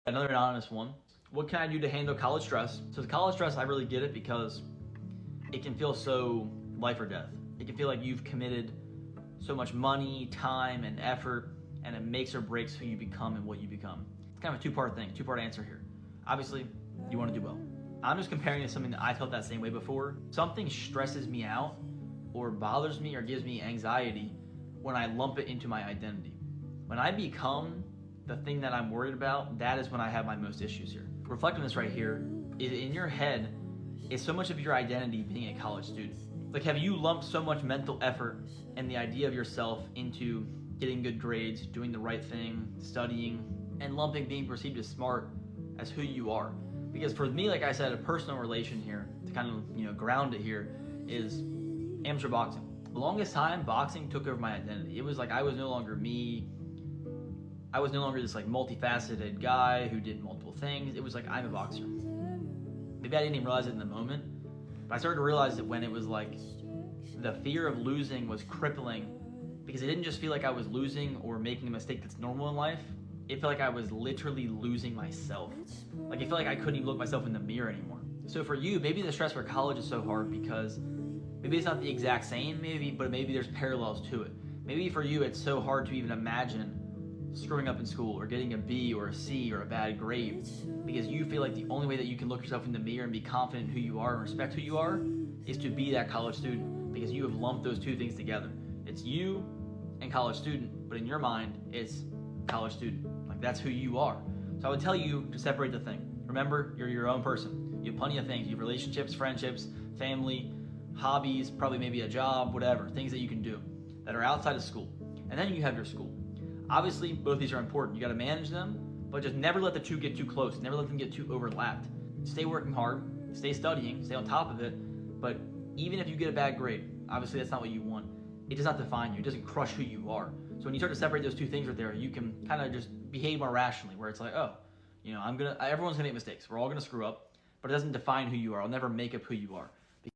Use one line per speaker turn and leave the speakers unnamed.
Another anonymous one. What can I do to handle college stress? So the college stress, I really get it because it can feel so life or death. It can feel like you've committed so much money, time, and effort, and it makes or breaks who you become and what you become. It's kind of a two-part thing, two-part answer here. Obviously, you want to do well. I'm just comparing it to something that I felt that same way before. Something stresses me out or bothers me or gives me anxiety when I lump it into my identity. When I become the thing that I'm worried about, that is when I have my most issues here. Reflecting this right here, is in your head is so much of your identity being a college student. Like, have you lumped so much mental effort and the idea of yourself into getting good grades, doing the right thing, studying, and lumping being perceived as smart as who you are? Because for me, like I said, a personal relation here to kind of ground it here is amateur boxing. The longest time, boxing took over my identity. It was like I was no longer me. I was no longer this like multifaceted guy who did multiple things. It was like, I'm a boxer. Maybe I didn't even realize it in the moment, but I started to realize it when it was like the fear of losing was crippling, because it didn't just feel like I was losing or making a mistake that's normal in life. It felt like I was literally losing myself. Like, it felt like I couldn't even look myself in the mirror anymore. So for you, maybe the stress for college is so hard because maybe it's not the exact same, but maybe there's parallels to it. Maybe for you, it's so hard to even imagine screwing up in school or getting a B or a C or a bad grade, because you feel like the only way that you can look yourself in the mirror and be confident in who you are and respect who you are is to be that college student, because you have lumped those two things together. It's you and college student, but in your mind, it's college student. Like, that's who you are. So I would tell you to separate the thing. Remember, you're your own person. You have plenty of things. You have relationships, friendships, family, hobbies, probably maybe a job, whatever, things that you can do that are outside of school. And then you have your school. Obviously, both of these are important. You got to manage them, but just never let the two get too close. Never let them get too overlapped. Stay working hard, stay studying, stay on top of it, but even if you get a bad grade, obviously that's not what you want. It does not define you. It doesn't crush who you are. So when you start to separate those two things right there, you can kind of just behave more rationally, where it's like, everyone's gonna make mistakes. We're all gonna screw up, but it doesn't define who you are. I'll never make up who you are.